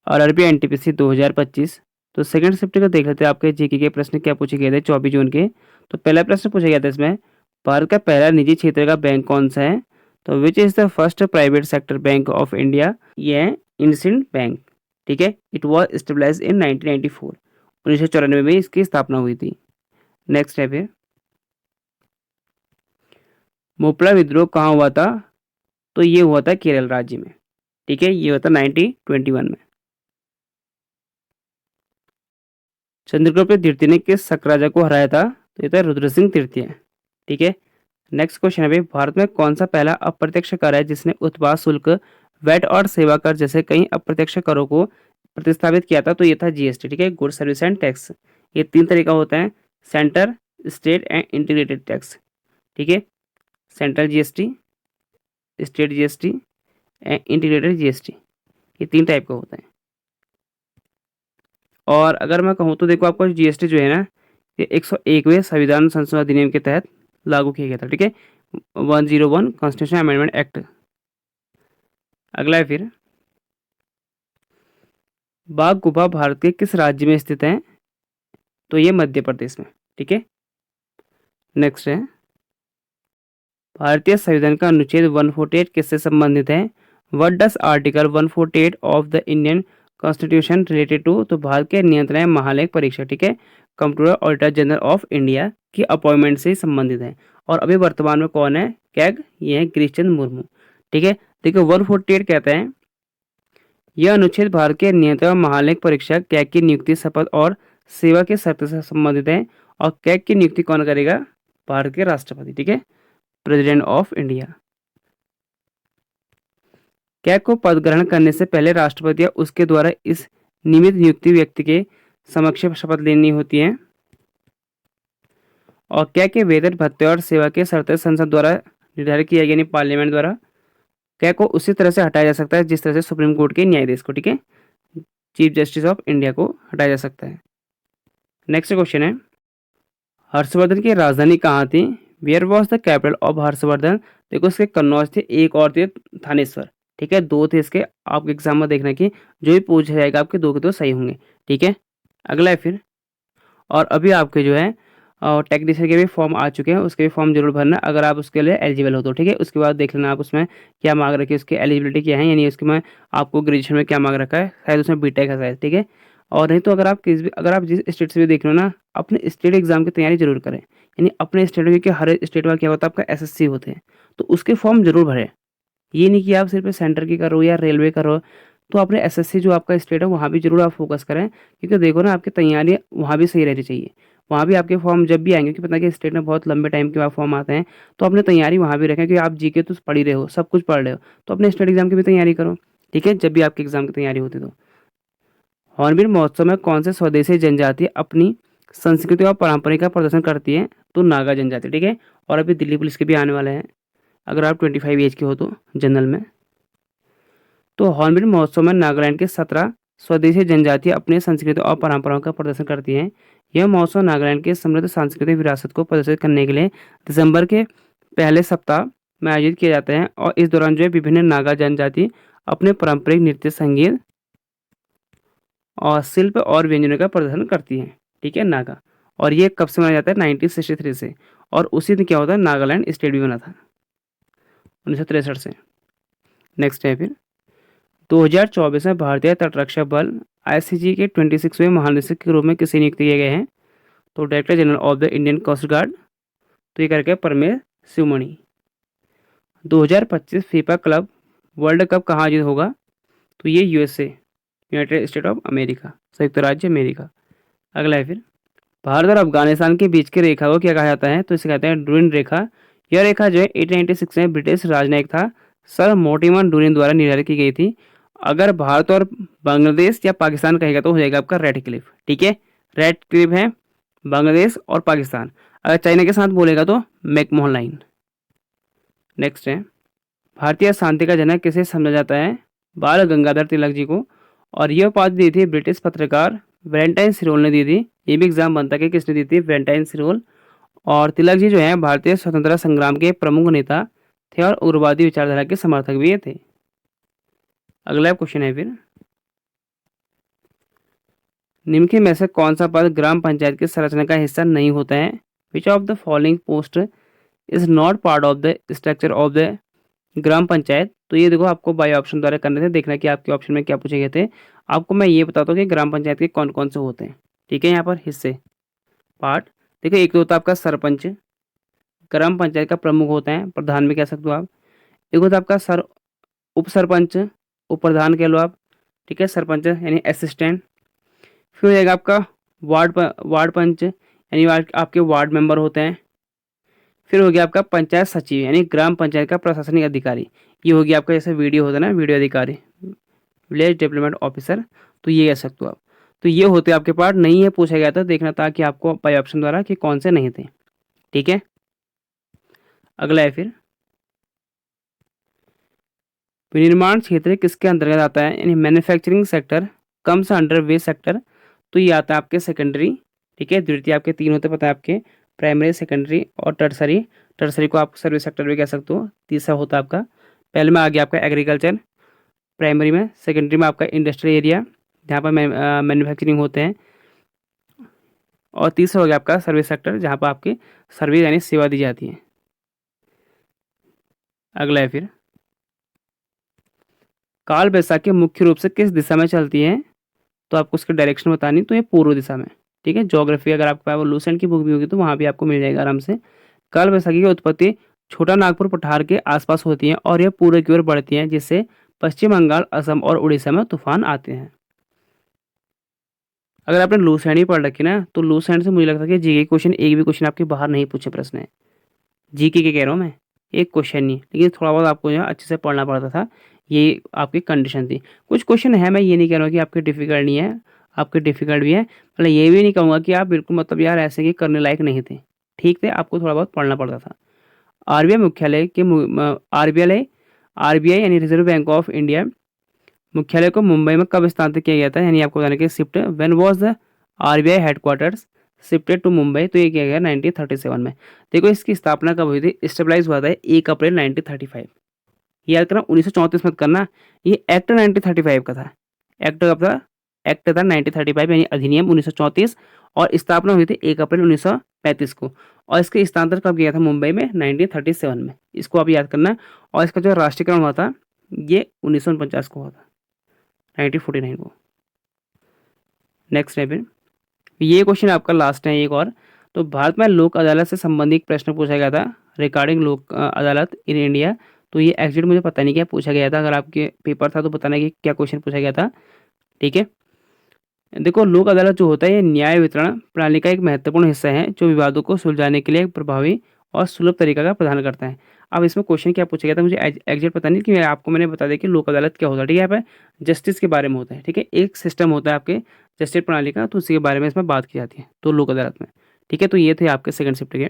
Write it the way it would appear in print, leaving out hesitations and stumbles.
और RB NTPC 2025। तो second shift का देख लेते हैं आपके जीके के प्रश्न क्या पूछे गए थे 24 जून के। तो पहला प्रश्न पूछा गया था इसमें, भारत का पहला निजी क्षेत्र का बैंक कौन सा है? तो which is the first private sector bank of India? ये है इंडसिंड बैंक। ठीक है, इट वॉज स्टेब्लाइज इन 1994। 1994 में इसकी स्थापना हुई थी। नेक्स्ट है फिर, मोपला विद्रोह कहाँ हुआ था? तो ये हुआ था केरल राज्य में। ठीक है, ये हुआ था 1921 में। चंद्रगुप्त तृतीय ने किस शक राजा को हराया था? तो ये था रुद्र सिंह तृतीय। ठीक है, नेक्स्ट क्वेश्चन है भाई, भारत में कौन सा पहला अप्रत्यक्ष कर है जिसने उत्पाद शुल्क, वैट और सेवा कर जैसे कई अप्रत्यक्ष करों को प्रतिस्थापित किया था? तो ये था जीएसटी। ठीक है, गुड सर्विस एंड टैक्स। ये तीन तरीका होता है, centre, state and integrated tax. ठीक है, central GST, state GST and integrated GST, ये तीन टाइप का होता है। और अगर मैं कहूँ तो देखो, आपका जीएसटी जो है ना, ये 101वें संविधान संशोधन अधिनियम के तहत लागू किया गया था। ठीक है, 101 कॉन्स्टिट्यूशन अमेंडमेंट एक्ट। अगला है फिर, बाघ गुफा भारत के किस राज्य में स्थित है? तो ये मध्य प्रदेश में। ठीक है, नेक्स्ट है, भारतीय संविधान का अनुच्छेद 148 किससे संबंधित है? What does article 148 of the Indian constitution related to? तो भारत के नियंत्रण महालेख परीक्षा, ठीक है, comptroller auditor general of India की अपॉइंटमेंट से संबंधित है। और अभी वर्तमान में कौन है कैग? ये है गिरीश चंद्र मुर्मू। ठीक है, देखिए 148 कहते हैं, यह अनुच्छेद भारत के नियंत्रण महालेख परीक्षक कैग की नियुक्ति, शपथ और सेवा के शर्त से संबंधित है। और कैग की नियुक्ति कौन करेगा? भारत के राष्ट्रपति। ठीक है, प्रेसिडेंट ऑफ इंडिया। कैग को पद ग्रहण करने से पहले राष्ट्रपति या उसके द्वारा इस नियमित नियुक्ति व्यक्ति के समक्ष शपथ लेनी होती है। और कैग के वेतन, भत्ते और सेवा के शर्तें संसद द्वारा निर्धारित किया गया, यानी पार्लियामेंट द्वारा। कैग को उसी तरह से हटाया जा सकता है जिस तरह से सुप्रीम कोर्ट के न्यायाधीश को, ठीक है, चीफ जस्टिस ऑफ इंडिया को हटाया जा सकता है। नेक्स्ट क्वेश्चन है, हर्षवर्धन की राजधानी कहाँ थी? Where was the capital of Harshvardhan? देखो, इसके कन्नौज थे, एक और थे थानेश्वर। ठीक है, दो थे इसके। आपके एग्जाम में देखना कि जो भी पूछा जाएगा आपके दो के दो सही होंगे। ठीक है, अगला है फिर, और अभी आपके जो है टेक्नीशियन के भी फॉर्म आ चुके हैं, उसके भी फॉर्म जरूर भरना अगर आप उसके लिए एलिजिबल हो तो। ठीक है, उसके बाद देख लेना आप उसमें क्या मांग रखी है, उसकी एलिजिबिलिटी क्या है, यानी उसके में आपको ग्रेजुएशन में क्या मांग रखा है, शायद उसमें बीटेक है शायद। ठीक है, और नहीं तो अगर आप जिस स्टेट से भी देख रहे हो ना, अपने स्टेट एग्जाम की तैयारी जरूर करें, यानी अपने स्टेट में, क्योंकि हर स्टेट में क्या होता है आपका एसएससी होते हैं, तो उसके फॉर्म जरूर भरें। ये नहीं कि आप सिर्फ सेंटर की करो या रेलवे करो, तो अपने एसएससी जो आपका स्टेट है वहाँ भी जरूर आप फोकस करें, क्योंकि देखो ना, आपकी तैयारी वहाँ भी सही रहनी चाहिए। वहाँ भी आपके फॉर्म जब भी आएंगे, क्योंकि पता है कि स्टेट में बहुत लंबे टाइम के बाद फॉर्म आते हैं, तो अपनी तैयारी वहाँ भी रखें, क्योंकि आप जीके तो पढ़ ही रहे हो, सब कुछ पढ़ रहे हो, तो अपने स्टेट एग्जाम की भी तैयारी करो। ठीक है, जब भी आपकी एग्जाम की तैयारी होती तो। हॉर्नबिल महोत्सव में कौन से स्वदेशी जनजाति अपनी संस्कृति और परंपरा का प्रदर्शन करती है? तो नागा जनजाति। ठीक है, और अभी दिल्ली पुलिस के भी आने वाले हैं, अगर आप 25 एज के हो तो जनरल में। तो हॉर्नबिल महोत्सव में नागालैंड के 17 स्वदेशी जनजातियां अपनी संस्कृति और परंपराओं का प्रदर्शन करती हैं। यह महोत्सव नागालैंड के समृद्ध सांस्कृतिक विरासत को प्रदर्शित करने के लिए दिसंबर के पहले सप्ताह में आयोजित किए जाते हैं। और इस दौरान जो है विभिन्न नागा जनजाति अपने पारंपरिक नृत्य, संगीत और शिल्प और व्यंजनों का प्रदर्शन करती हैं। ठीक है, नागा। और ये कब से मनाया जाता है? 1963 से। और उसी दिन क्या होता है, नागालैंड स्टेट भी बना था 1963 से। नेक्स्ट है फिर, 2024 में भारतीय तटरक्षक बल आईसीजी के 26वें महानिदेशक के रूप में किसे नियुक्त किए गए हैं? तो director general of the Indian coast guard, तो ये करके Paramesh Sivamani. 2025 FIFA club world cup कहाँ आयोजित होगा? तो ये USA, United State of America, संयुक्त राज्य अमेरिका। अगला है फिर, भारत और अफगानिस्तान के बीच की रेखा को क्या कहा जाता है? तो इसे कहते हैं डूरिन रेखा। यह रेखा जो है 1896 में ब्रिटिश राजनयिक था सर मोर्टिमर डूरिन द्वारा निर्धारित की गई थी। अगर भारत और बांग्लादेश या पाकिस्तान कहेगा तो हो जाएगा आपका रेड क्लिफ। ठीक है, रेड क्लिफ है बांग्लादेश और पाकिस्तान। अगर चाइना के साथ बोलेगा तो मैकमोहन लाइन। नेक्स्ट है, भारतीय शांति का जनक किसे समझा जाता है? बाल गंगाधर तिलक जी को। और यह उपाधि दी थी ब्रिटिश पत्रकार वैलेंटाइन सिरोल ने दी थी। ये भी एग्जाम बनता है कि किसने दी थी? वैलेंटाइन सिरोल। और तिलक जी जो है भारतीय स्वतंत्रता संग्राम के प्रमुख नेता थे और उग्रवादी विचारधारा के समर्थक भी ये थे। अगला क्वेश्चन है फिर, निम्नलिखित में से कौन सा पद ग्राम पंचायत की संरचना का हिस्सा नहीं होता है? Which of the following post is not part of the structure of the gram panchayat? तो ये देखो आपको बाय ऑप्शन द्वारा करने थे, देखना कि आपके ऑप्शन में क्या पूछे गए थे। आपको मैं ये बताता हूँ कि ग्राम पंचायत के कौन कौन से होते हैं। ठीक है, यहाँ पर हिस्से पार्ट देखो, एक तो होता है आपका सरपंच, ग्राम पंचायत का प्रमुख होता है, प्रधान भी कह सकते हो आप। एक होता है आपका उप सरपंच, उप प्रधान कह लो आप। ठीक है, सरपंच यानी असिस्टेंट। फिर हो जाएगा आपका वार्ड पंच यानी आपके वार्ड मेंबर होते हैं। फिर हो गया आपका पंचायत सचिव यानी ग्राम पंचायत का प्रशासनिक अधिकारी। ये हो गया आपका जैसे वीडियो होता है ना, वीडियो अधिकारी, विलेज डेवलपमेंट ऑफिसर, तो ये कह सकते हो आप। तो ये होते आपके पार्ट, नहीं है पूछा गया था, देखना था कि आपको बाय ऑप्शन द्वारा कि कौन से नहीं थे। ठीक है, अगला है फिर विनिर्माण क्षेत्र किसके अंतर्गत आता है? यानी manufacturing sector comes under way sector? तो ये आता है आपके सेकेंडरी। ठीक है, द्वितीय आपके तीन होते पता है आपके, प्राइमरी, सेकेंडरी और टर्सरी। टर्सरी को आप सर्विस सेक्टर भी कह सकते हो। तीसरा होता है आपका, पहले में आ गया आपका एग्रीकल्चर प्राइमरी में, सेकेंडरी में आपका इंडस्ट्रियल एरिया जहाँ पर मैन्युफैक्चरिंग होते हैं, और तीसरा हो गया आपका सर्विस सेक्टर जहाँ पर आपकी सर्विस यानी सेवा दी जाती है। अगला है फिर काल बैसाखी मुख्य रूप से किस दिशा में चलती है? तो आपको उसकी डायरेक्शन बतानी, तो ये पूर्व दिशा में। ठीक है, ज्योग्राफी अगर आपके पास वो लूसेंट की बुक भी होगी तो वहाँ भी आपको मिल जाएगा आराम से। काल बैसाखी की उत्पत्ति छोटा नागपुर पठार के आसपास होती है और यह पूर्व की ओर बढ़ती है, जिससे पश्चिम बंगाल, असम और उड़ीसा में तूफान आते हैं। अगर आपने लूसेंट ही पढ़ रखी ना, तो लूसेंट से मुझे लगता है कि जीके क्वेश्चन एक भी क्वेश्चन आपके बाहर नहीं पूछे प्रश्न है। जीके के कह रहा हूँ मैं, एक क्वेश्चन नहीं, लेकिन थोड़ा बहुत आपको जो है अच्छे से पढ़ना पड़ता था, ये आपकी कंडीशन थी। कुछ क्वेश्चन है, मैं ये नहीं कह रहा हूँ कि आपके डिफिकल्ट नहीं है, आपके डिफिकल्ट भी है, मतलब ये भी नहीं कहूँगा कि आप बिल्कुल मतलब यार ऐसे कि करने लायक नहीं थे। ठीक थे, आपको थोड़ा बहुत पढ़ना पड़ता था। आरबीआई मुख्यालय के आरबीआई यानी रिजर्व बैंक ऑफ इंडिया मुख्यालय को मुंबई में कब स्थानांतरित किया गया था? यानी आपको बताने के shift, when was the RBI headquarters shifted to Mumbai? तो ये किया गया 1937 में। देखो इसकी स्थापना कब हुई थी? स्टेबलाइज हुआ था 1 अप्रैल 1935। ये याद करना, 1934 मत करना, ये एक्ट 1935 का था। एक्ट कब था? एक्ट था 1935 यानी अधिनियम 1934, और स्थापना हुई थी 1 अप्रैल 1935 को। और इसके स्थानांतरण कब किया था? मुंबई में 1937 में। इसको आप याद करना। और इसका जो राष्ट्रीयकरण हुआ था ये 1949 को हुआ था, 1949 को। नेक्स्ट है फिर, ये क्वेश्चन आपका लास्ट है एक और। तो भारत में लोक अदालत से संबंधित प्रश्न पूछा गया था रिगार्डिंग लोक अदालत इन इंडिया। तो ये एग्जैक्ट मुझे पता नहीं क्या पूछा गया था, अगर आपके पेपर था तो बताना कि क्या क्वेश्चन पूछा गया था। ठीक है, देखो लोक अदालत जो होता है ये न्याय वितरण प्रणाली का एक महत्वपूर्ण हिस्सा है, जो विवादों को सुलझाने के लिए एक प्रभावी और सुलभ तरीका का प्रदान करता है। अब इसमें क्वेश्चन क्या पूछा गया था मुझे एग्जैक्ट पता नहीं, कि आपको मैंने बता दिया कि लोक अदालत क्या होता है। ठीक है, यहाँ पे जस्टिस के बारे में होता है। ठीक है, एक सिस्टम होता है आपके जस्टिस प्रणाली का, तो उसी के बारे में इसमें बात की जाती है तो लोक अदालत में। ठीक है, तो ये थे आपके सेकंड शिफ्ट के